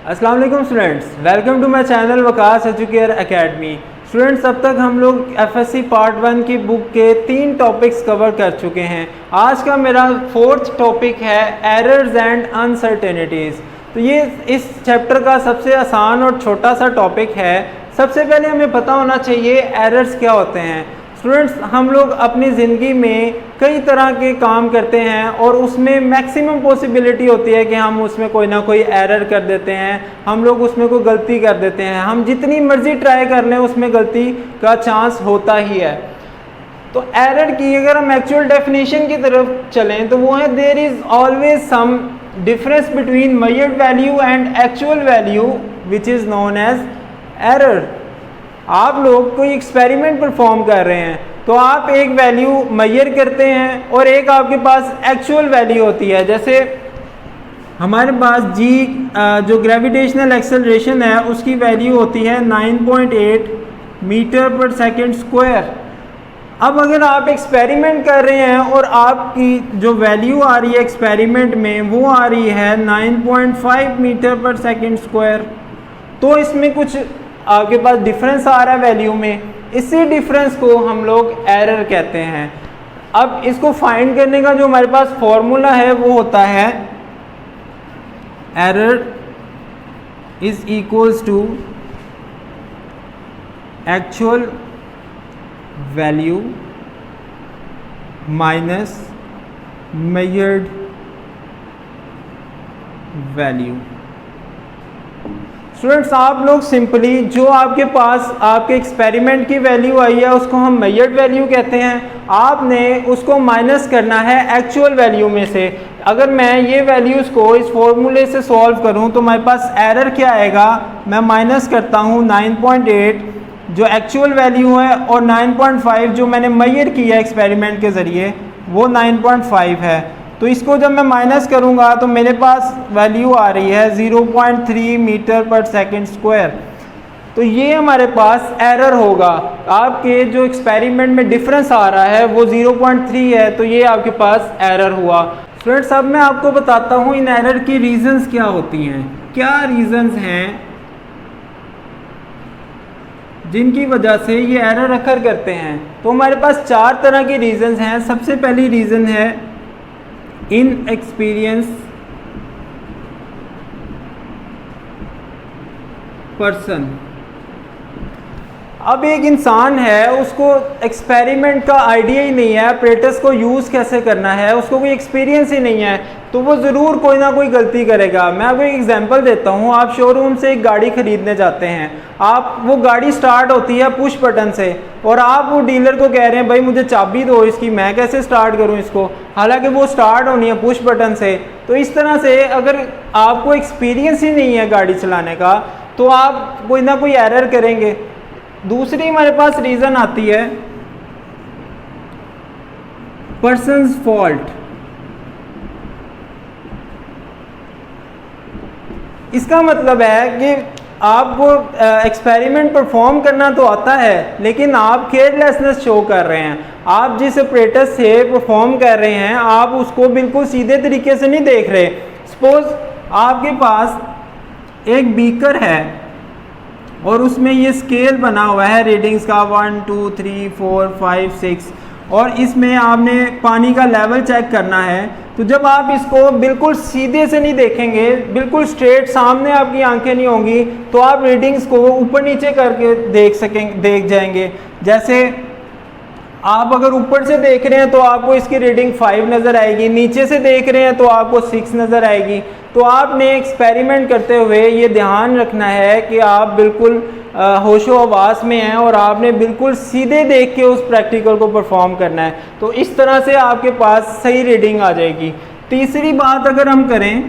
अस्सलाम वालेकुम students, welcome to my channel Waqas educare academy. Students, अब तक हम लोग एफएससी पार्ट 1 की बुक के 3 टॉपिक्स कवर कर चुके हैं। आज का मेरा 4th टॉपिक है एरर्स एंड अनसर्टेनिटीज़। तो ये इस चैप्टर का सबसे आसान और छोटा सा टॉपिक है। सबसे पहले हमें पता होना चाहिए एरर्स क्या होते हैं। स्टूडेंट्स, हम लोग अपनी ज़िंदगी में कई तरह के काम करते हैं और उसमें मैक्सिमम पॉसिबिलिटी होती है कि हम उसमें कोई ना कोई एरर कर देते हैं, हम लोग उसमें कोई गलती कर देते हैं। हम जितनी मर्ज़ी ट्राई कर लें उसमें गलती का चांस होता ही है। तो एरर की अगर हम एक्चुअल डेफिनेशन की तरफ चलें तो वो है there is always some difference between measured value and actual value which is known as error. आप लोग कोई एक्सपेरिमेंट परफॉर्म कर रहे हैं तो आप एक वैल्यू मेजर करते हैं और एक आपके पास एक्चुअल वैल्यू होती है। जैसे हमारे पास जी जो ग्रेविटेशनल एक्सेलरेशन है उसकी वैल्यू होती है 9.8 मीटर पर सेकंड स्क्वायर। अब अगर आप एक्सपेरिमेंट कर रहे हैं और आपकी जो वैल्यू आ रही है एक्सपेरिमेंट में वो आ रही है 9.5 मीटर पर सेकंड स्क्वायर, तो इसमें कुछ आपके पास डिफरेंस आ रहा है वैल्यू में। इसी डिफरेंस को हम लोग एरर कहते हैं। अब इसको फाइंड करने का जो हमारे पास फॉर्मूला है वो होता है error is equals to actual value minus measured value. Students, आप लोग सिंपली जो आपके पास आपके एक्सपेरिमेंट की वैल्यू आई है उसको हम मेजर्ड वैल्यू कहते हैं। आपने उसको माइनस करना है एक्चुअल वैल्यू में से। अगर मैं ये वैल्यूज़ को इस फॉर्मूले से सॉल्व करूं तो मेरे पास एरर क्या आएगा, मैं माइनस करता हूं 9.8 जो एक्चुअल वैल्यू है और 9.5 जो मैंने मेजर किया एक्सपेरिमेंट के ज़रिए वो 9.5 है। तो इसको जब मैं माइनस करूंगा तो मेरे पास वैल्यू आ रही है 0.3 मीटर पर सेकंड स्क्वायर। तो ये हमारे पास एरर होगा। आपके जो एक्सपेरिमेंट में डिफरेंस आ रहा है वो 0.3 है, तो ये आपके पास एरर हुआ। स्टूडेंट्स, अब मैं आपको बताता हूँ इन एरर की रीजंस क्या होती हैं, क्या रीजंस हैं जिनकी वजह से ये एरर अकर करते हैं। तो हमारे पास 4 तरह की रीजंस हैं। सबसे पहली रीज़न है इनएक्सपीरियंस पर्सन। अब एक इंसान है, उसको एक्सपेरिमेंट का आइडिया ही नहीं है, अपरेटस को यूज़ कैसे करना है, उसको कोई एक्सपीरियंस ही नहीं है, तो वो ज़रूर कोई ना कोई गलती करेगा। मैं आपको एक एग्जांपल देता हूँ। आप शोरूम से एक गाड़ी ख़रीदने जाते हैं, आप वो गाड़ी स्टार्ट होती है पुश बटन से और आप वो डीलर को कह रहे हैं भाई मुझे चाबी दो इसकी, मैं कैसे स्टार्ट करूँ इसको, हालांकि वो स्टार्ट होनी है पुश बटन से। तो इस तरह से अगर आपको एक्सपीरियंस ही नहीं है गाड़ी चलाने का तो आप कोई ना कोई एरर करेंगे। दूसरी हमारे पास रीज़न आती है पर्सन्स फॉल्ट। इसका मतलब है कि आपको एक्सपेरिमेंट परफॉर्म करना तो आता है लेकिन आप केयरलेसनेस शो कर रहे हैं। आप जिस ऑपरेटर से परफॉर्म कर रहे हैं आप उसको बिल्कुल सीधे तरीके से नहीं देख रहे। सपोज आपके पास एक बीकर है और उसमें ये स्केल बना हुआ है रीडिंग्स का 1 2 3 4 5 6 और इसमें आपने पानी का लेवल चेक करना है। तो जब आप इसको बिल्कुल सीधे से नहीं देखेंगे, बिल्कुल स्ट्रेट सामने आपकी आंखें नहीं होंगी, तो आप रीडिंग्स को ऊपर नीचे करके देख जाएंगे। जैसे आप अगर ऊपर से देख रहे हैं तो आपको इसकी रीडिंग 5 नज़र आएगी, नीचे से देख रहे हैं तो आपको 6 नज़र आएगी। तो आपने एक्सपेरिमेंट करते हुए ये ध्यान रखना है कि आप बिल्कुल होशो हवास में हैं और आपने बिल्कुल सीधे देख के उस प्रैक्टिकल को परफॉर्म करना है। तो इस तरह से आपके पास सही रीडिंग आ जाएगी। तीसरी बात अगर हम करें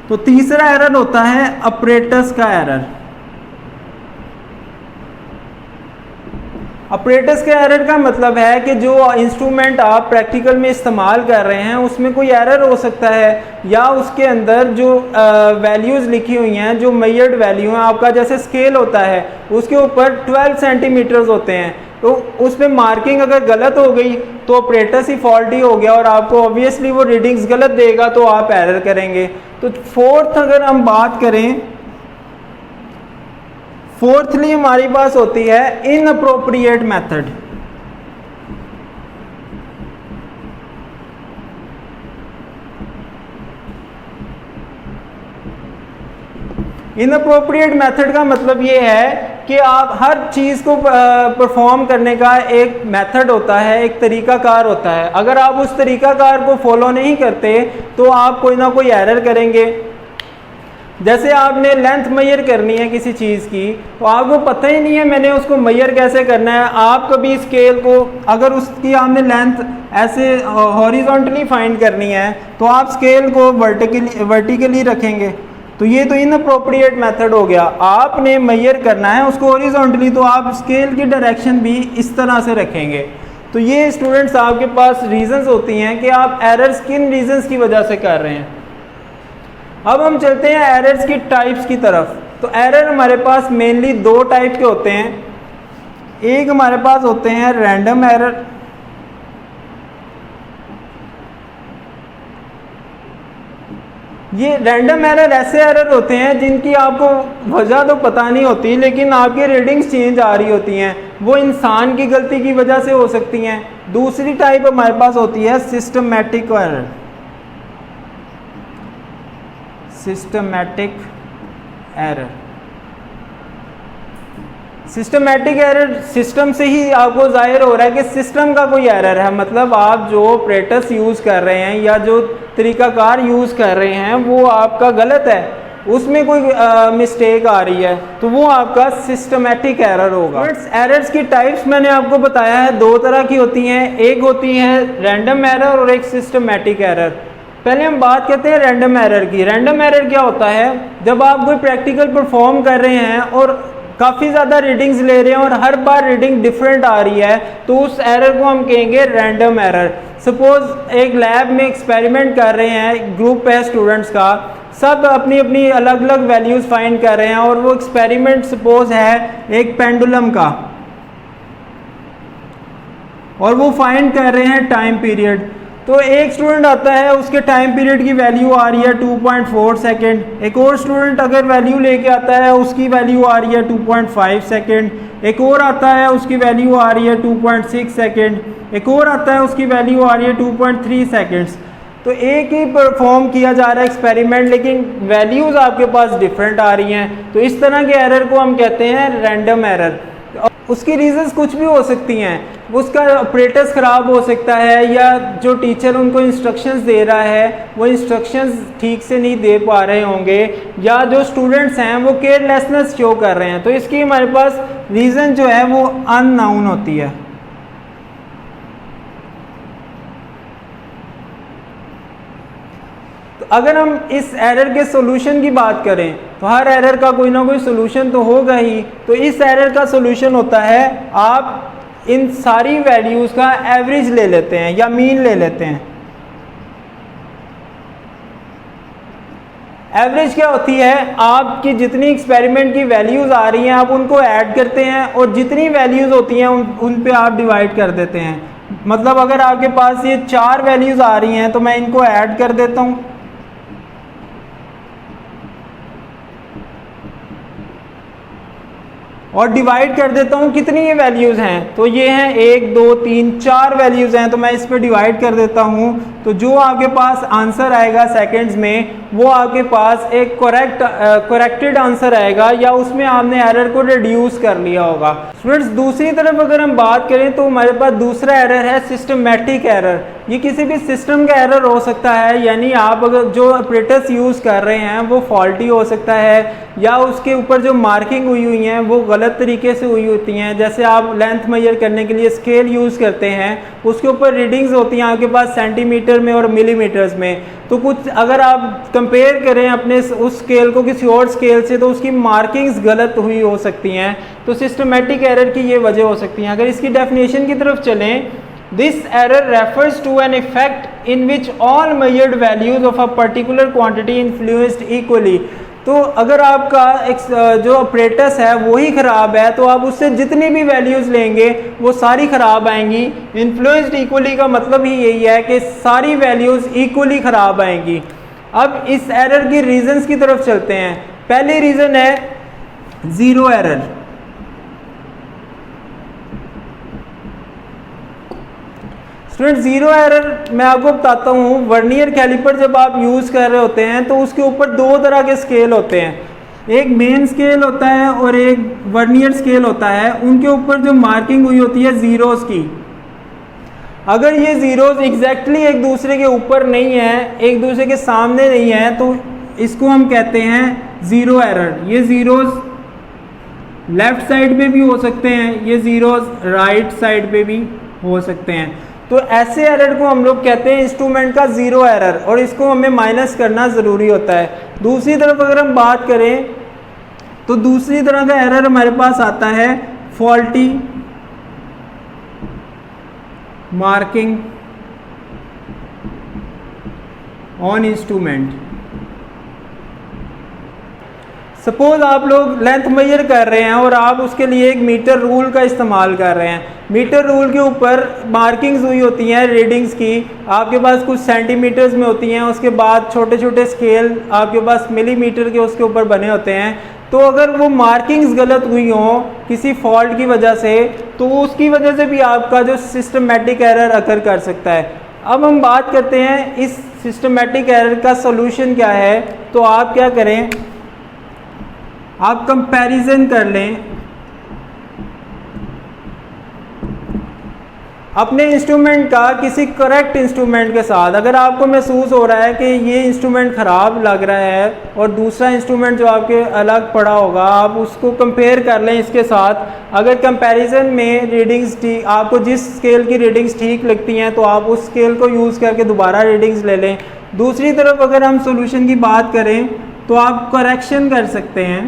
तो तीसरा एरर होता है ऑपरेटर्स का एरर। ऑपरेटर्स के एरर का मतलब है कि जो इंस्ट्रूमेंट आप प्रैक्टिकल में इस्तेमाल कर रहे हैं उसमें कोई एरर हो सकता है या उसके अंदर जो वैल्यूज़ लिखी हुई हैं, जो मेजर्ड वैल्यू हैं, आपका जैसे स्केल होता है उसके ऊपर 12 सेंटीमीटर्स होते हैं, तो उस पर मार्किंग अगर गलत हो गई तो ऑपरेटर्स ही फॉल्टी हो गया और आपको ऑब्वियसली वो रीडिंग्स गलत देगा तो आप एरर करेंगे। तो फोर्थ अगर हम बात करें, फोर्थली हमारी पास होती है इनअप्रोप्रिएट मेथड। इनअप्रोप्रिएट मेथड का मतलब ये है कि आप हर चीज़ को परफॉर्म करने का एक मेथड होता है, एक तरीकाकार होता है। अगर आप उस तरीकाकार को फॉलो नहीं करते तो आप कोई ना कोई एरर करेंगे। जैसे आपने लेंथ मेजर करनी है किसी चीज़ की, तो आपको पता ही नहीं है मैंने उसको मेजर कैसे करना है। आप कभी स्केल को, अगर उसकी आपने लेंथ ऐसे हॉरिजॉन्टली फाइंड करनी है तो आप स्केल को वर्टिकली रखेंगे, तो ये तो इनअप्रोप्रिएट मेथड हो गया। आपने मेजर करना है उसको हॉरिजॉन्टली, तो आप स्केल की डायरेक्शन भी इस तरह से रखेंगे। तो ये स्टूडेंट्स आपके पास रीजंस होती हैं कि आप एरर्स किन रीजंस की वजह से कर रहे हैं। अब हम चलते हैं एरर्स की टाइप्स की तरफ। तो एरर हमारे पास मेनली दो टाइप के होते हैं। एक हमारे पास होते हैं रैंडम एरर, ये रैंडम एरर ऐसे एरर होते हैं जिनकी आपको वजह तो पता नहीं होती, लेकिन आपकी रीडिंग्स चेंज आ रही होती हैं। वो इंसान की गलती की वजह से हो सकती हैं। दूसरी टाइप हमारे पास होती है systematic error. Systematic error, systematic error system से ही आपको जाहिर हो रहा है कि सिस्टम का कोई एरर है, मतलब आप जो ऑपरेटर्स यूज़ कर रहे हैं या जो तरीकाकार यूज़ कर रहे हैं वो आपका गलत है, उसमें कोई मिस्टेक आ रही है, तो वो आपका सिस्टमैटिक एरर होगा। एरर्स की टाइप्स मैंने आपको बताया है, दो तरह की होती हैं। एक होती है रैंडम एरर और एक सिस्टमैटिक एरर। पहले हम बात करते हैं रैंडम एरर की। रैंडम एरर क्या होता है? जब आप कोई प्रैक्टिकल परफॉर्म कर रहे हैं और काफ़ी ज़्यादा रीडिंग्स ले रहे हैं और हर बार रीडिंग डिफरेंट आ रही है, तो उस एरर को हम कहेंगे रैंडम एरर। सपोज एक लैब में एक्सपेरिमेंट कर रहे हैं, ग्रुप है स्टूडेंट्स का, सब अपनी अपनी अलग अलग वैल्यूज़ फाइंड कर रहे हैं और वो एक्सपेरिमेंट सपोज है एक पेंडुलम का, और वो फाइंड कर रहे हैं टाइम पीरियड। तो एक स्टूडेंट आता है, उसके टाइम पीरियड की वैल्यू आ रही है 2.4 सेकेंड। एक और स्टूडेंट अगर वैल्यू लेके आता है, उसकी वैल्यू आ रही है 2.5 सेकेंड। एक और आता है, उसकी वैल्यू आ रही है 2.6 सेकेंड। एक और आता है, उसकी वैल्यू आ रही है 2.3 सेकेंड्स। तो एक ही परफॉर्म किया जा रहा है एक्सपेरिमेंट, लेकिन वैल्यूज़ आपके पास डिफरेंट आ रही हैं। तो इस तरह के एरर को हम कहते हैं रैंडम एरर। उसकी रीजंस कुछ भी हो सकती हैं, उसका ऑपरेटर्स ख़राब हो सकता है, या जो टीचर उनको इंस्ट्रक्शंस दे रहा है वो इंस्ट्रक्शंस ठीक से नहीं दे पा रहे होंगे, या जो स्टूडेंट्स हैं वो केयरलेसनेस शो कर रहे हैं। तो इसकी हमारे पास रीज़न जो है वो अननोन होती है। तो अगर हम इस एरर के सॉल्यूशन की बात करें तो हर एरर का कोई ना कोई सॉल्यूशन तो होगा ही। तो इस एरर का सॉल्यूशन होता है, आप इन सारी वैल्यूज़ का एवरेज ले लेते हैं या मीन ले लेते हैं। एवरेज क्या होती है? आपकी जितनी एक्सपेरिमेंट की वैल्यूज़ आ रही हैं आप उनको ऐड करते हैं और जितनी वैल्यूज़ होती हैं उन पे आप डिवाइड कर देते हैं। मतलब अगर आपके पास ये 4 वैल्यूज़ आ रही हैं तो मैं इनको ऐड कर देता हूँ, और डिवाइड कर देता हूँ कितनी ये वैल्यूज़ हैं। तो ये हैं 1 2 3 4 वैल्यूज़ हैं, तो मैं इस पर डिवाइड कर देता हूँ। तो जो आपके पास आंसर आएगा सेकंड्स में, वो आपके पास एक करेक्टेड आंसर आएगा, या उसमें आपने एरर को रिड्यूस कर लिया होगा। स्टूडेंट्स, दूसरी तरफ अगर हम बात करें तो हमारे पास दूसरा एरर है सिस्टमैटिक एरर। ये किसी भी सिस्टम का एरर हो सकता है, यानी आप अगर जो ऑपरेटर्स यूज़ कर रहे हैं वो फॉल्टी हो सकता है, या उसके ऊपर जो मार्किंग हुई हैं वो गलत तरीके से हुई होती हैं। जैसे आप लेंथ मेजर करने के लिए स्केल यूज़ करते हैं, उसके ऊपर रीडिंग्स होती हैं आपके पास सेंटीमीटर में और मिलीमीटर्स में। तो कुछ अगर आप कंपेयर करें अपने उस स्केल को किसी और स्केल से, तो उसकी मार्किंग्स गलत हुई हो सकती हैं। तो सिस्टमैटिक एरर की ये वजह हो सकती हैं। अगर इसकी डेफिनेशन की तरफ चलें, This error refers to an effect in which all measured values of a particular quantity influenced equally। तो अगर आपका जो ऑपरेटस है वही ख़राब है तो आप उससे जितनी भी वैल्यूज़ लेंगे वो सारी ख़राब आएंगी। इन्फ्लुएंस्ड इक्वली का मतलब ही यही है कि सारी वैल्यूज़ इक्वली ख़राब आएंगी। अब इस एरर की रीजंस की तरफ चलते हैं। पहली रीज़न है zero error. Student zero error मैं आपको बताता हूँ। वर्नियर कैलिपर जब आप यूज़ कर रहे होते हैं तो उसके ऊपर दो तरह के स्केल होते हैं, एक मेन स्केल होता है और एक वर्नियर स्केल होता है। उनके ऊपर जो मार्किंग हुई होती है ज़ीरोज़ की, अगर ये ज़ीरोज़ एग्जैक्टली एक दूसरे के ऊपर नहीं है, एक दूसरे के सामने नहीं है, तो इसको हम कहते हैं ज़ीरो एरर। ये ज़ीरोज़ लेफ़्ट साइड पे भी हो सकते हैं, ये ज़ीरोज़ राइट साइड पे भी हो सकते हैं। तो ऐसे एरर को हम लोग कहते हैं इंस्ट्रूमेंट का ज़ीरो एरर, और इसको हमें माइनस करना ज़रूरी होता है। दूसरी तरफ अगर हम बात करें तो दूसरी तरह का एरर हमारे पास आता है faulty marking on instrument. Suppose आप लोग लेंथ मेजर कर रहे हैं और आप उसके लिए एक मीटर रूल का इस्तेमाल कर रहे हैं। मीटर रूल के ऊपर मार्किंग्स हुई होती हैं रीडिंग्स की, आपके पास कुछ सेंटीमीटर्स में होती हैं, उसके बाद छोटे छोटे स्केल आपके पास मिलीमीटर के उसके ऊपर बने होते हैं। तो अगर वो मार्किंग्स गलत हुई हों किसी फॉल्ट की वजह से, तो उसकी वजह से भी आपका जो सिस्टमेटिक एरर अकर कर सकता है। अब हम बात करते हैं इस सिस्टमेटिक एरर का सोल्यूशन क्या है। तो आप क्या करें, आप कंपैरिजन कर लें अपने इंस्ट्रूमेंट का किसी करेक्ट इंस्ट्रूमेंट के साथ। अगर आपको महसूस हो रहा है कि ये इंस्ट्रूमेंट ख़राब लग रहा है और दूसरा इंस्ट्रूमेंट जो आपके अलग पड़ा होगा, आप उसको कंपेयर कर लें इसके साथ। अगर कंपैरिजन में रीडिंग्स ठीक, आपको जिस स्केल की रीडिंग्स ठीक लगती हैं तो आप उस स्केल को यूज़ करके दोबारा रीडिंग्स ले लें। दूसरी तरफ अगर हम सोल्यूशन की बात करें तो आप करेक्शन कर सकते हैं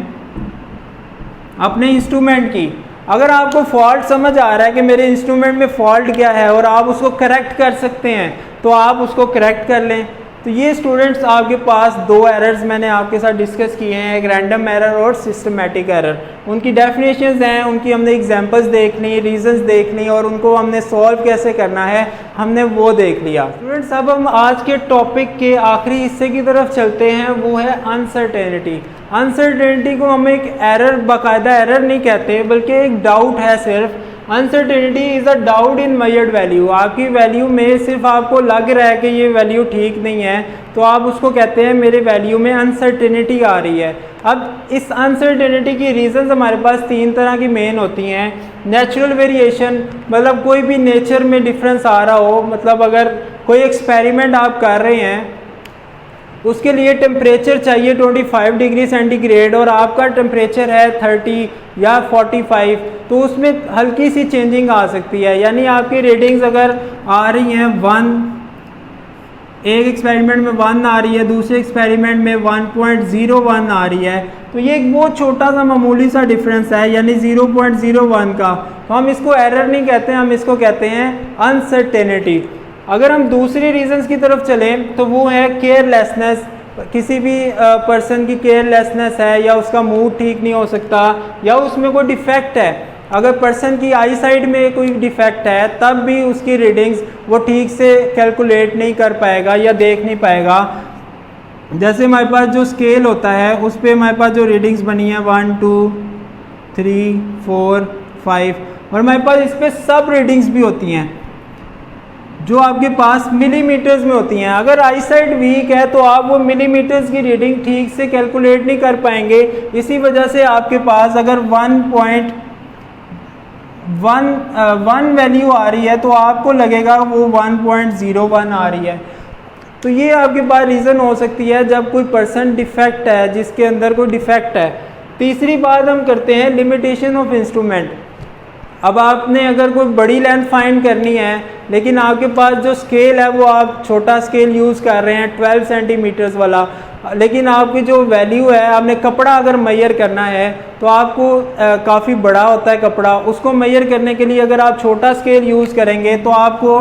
अपने इंस्ट्रूमेंट की। अगर आपको फॉल्ट समझ आ रहा है कि मेरे इंस्ट्रूमेंट में फॉल्ट क्या है और आप उसको करेक्ट कर सकते हैं तो आप उसको करेक्ट कर लें। तो ये स्टूडेंट्स आपके पास दो एरर्स मैंने आपके साथ डिस्कस किए हैं, एक रैंडम एरर और सिस्टमेटिक एरर। उनकी डेफिनेशंस हैं, उनकी हमने एग्जांपल्स देख ली, रीजंस देख ली, और उनको हमने सॉल्व कैसे करना है हमने वो देख लिया। स्टूडेंट्स अब हम आज के टॉपिक के आखिरी हिस्से की तरफ चलते हैं, वो है अनसर्टेनिटी। अनसर्टेनिटी को हम एक एरर, बाकायदा एरर नहीं कहते बल्कि एक डाउट है सिर्फ। Uncertainty is a doubt in measured value. आपकी वैल्यू में सिर्फ आपको लग रहा है कि ये वैल्यू ठीक नहीं है तो आप उसको कहते हैं मेरे वैल्यू में अनसर्टेनिटी आ रही है। अब इस अनसर्टेनिटी की रीजंस हमारे पास तीन तरह की मेन होती हैं। नेचुरल वेरिएशन, मतलब कोई भी नेचर में डिफरेंस आ रहा हो, मतलब अगर कोई एक्सपेरिमेंट आप कर रहे हैं उसके लिए टेम्परेचर चाहिए 25 डिग्री सेंटीग्रेड और आपका टेम्परेचर है 30 या 45, तो उसमें हल्की सी चेंजिंग आ सकती है। यानी आपकी रेटिंग्स अगर आ रही हैं 1, एक एक्सपेरिमेंट में 1 आ रही है, दूसरे एक्सपेरिमेंट में 1.01 आ रही है, तो ये एक बहुत छोटा सा मामूली सा डिफरेंस है, यानी 0.01 का। तो हम इसको एरर नहीं कहते, हम इसको कहते हैं अनसर्टेनिटी। अगर हम दूसरी रीजंस की तरफ चलें तो वो है केयरलेसनेस। किसी भी पर्सन की केयरलेसनेस है, या उसका मूड ठीक नहीं हो सकता, या उसमें कोई डिफेक्ट है। अगर पर्सन की आई साइड में कोई डिफेक्ट है तब भी उसकी रीडिंग्स वो ठीक से कैलकुलेट नहीं कर पाएगा या देख नहीं पाएगा। जैसे हमारे पास जो स्केल होता है उस पर हमारे पास जो रीडिंग्स बनी है 1 2 3 4 5, और हमारे पास इस पर सब रीडिंग्स भी होती हैं जो आपके पास मिलीमीटर्स में होती हैं। अगर आई साइड वीक है तो आप वो मिलीमीटर्स की रीडिंग ठीक से कैलकुलेट नहीं कर पाएंगे। इसी वजह से आपके पास अगर 1.1 वैल्यू आ रही है तो आपको लगेगा वो 1.01 आ रही है। तो ये आपके पास रीज़न हो सकती है जब कोई पर्सन डिफेक्ट है, जिसके अंदर कोई डिफेक्ट है। तीसरी बात हम करते हैं लिमिटेशन ऑफ इंस्ट्रूमेंट। अब आपने अगर कोई बड़ी लेंथ फाइंड करनी है लेकिन आपके पास जो स्केल है वो आप छोटा स्केल यूज़ कर रहे हैं 12 सेंटीमीटर्स वाला, लेकिन आपकी जो वैल्यू है, आपने कपड़ा अगर मेजर करना है तो आपको काफ़ी बड़ा होता है कपड़ा, उसको मेजर करने के लिए अगर आप छोटा स्केल यूज़ करेंगे तो आपको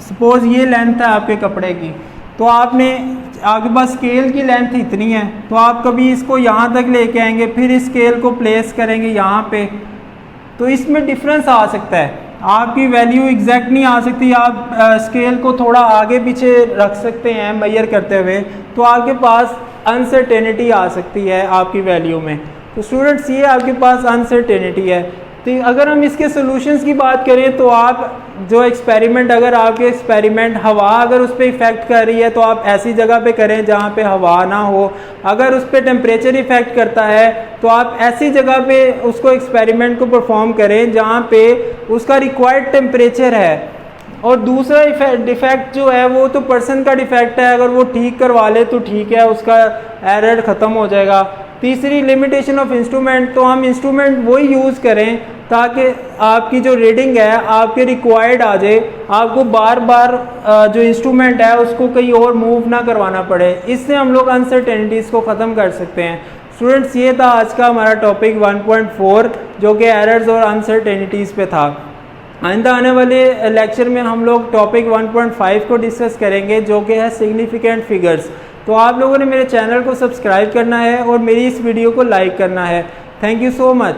सपोज़ ये लेंथ है आपके कपड़े की, तो आपने आपके पास स्केल की लेंथ इतनी है, तो आप कभी इसको यहाँ तक लेके आएंगे, फिर इस स्केल को प्लेस करेंगे यहाँ पे, तो इसमें डिफरेंस आ सकता है, आपकी वैल्यू एग्जैक्ट नहीं आ सकती। आप स्केल को थोड़ा आगे पीछे रख सकते हैं मेजर करते हुए, तो आपके पास अनसर्टेनिटी आ सकती है आपकी वैल्यू में। तो स्टूडेंट्स ये आपके पास अनसर्टेनिटी है। तो अगर हम इसके सॉल्यूशंस की बात करें तो आप जो एक्सपेरिमेंट, अगर आपके एक्सपेरिमेंट हवा अगर उस पर इफ़ेक्ट कर रही है तो आप ऐसी जगह पे करें जहाँ पे हवा ना हो। अगर उस पर टेम्परेचर इफ़ेक्ट करता है तो आप ऐसी जगह पे उसको एक्सपेरिमेंट को परफॉर्म करें जहाँ पे उसका रिक्वायर्ड टेम्परेचर है। और दूसरा डिफेक्ट जो है वो तो पर्सन का डिफेक्ट है, अगर वो ठीक करवा ले तो ठीक है, उसका एरर ख़त्म हो जाएगा। तीसरी लिमिटेशन ऑफ इंस्ट्रूमेंट, तो हम इंस्ट्रूमेंट वही यूज़ करें ताकि आपकी जो रीडिंग है आपके रिक्वायर्ड आ जाए, आपको बार बार जो इंस्ट्रूमेंट है उसको कहीं और मूव ना करवाना पड़े। इससे हम लोग अनसर्टेनिटीज़ को ख़त्म कर सकते हैं। स्टूडेंट्स ये था आज का हमारा टॉपिक 1.4 जो कि एरर्स और अनसर्टेनिटीज़ पे था। आइंदा आने वाले लेक्चर में हम लोग टॉपिक 1.5 को डिस्कस करेंगे जो कि है सिग्निफिकेंट फिगर्स। तो आप लोगों ने मेरे चैनल को सब्सक्राइब करना है और मेरी इस वीडियो को लाइक करना है। Thank you so much.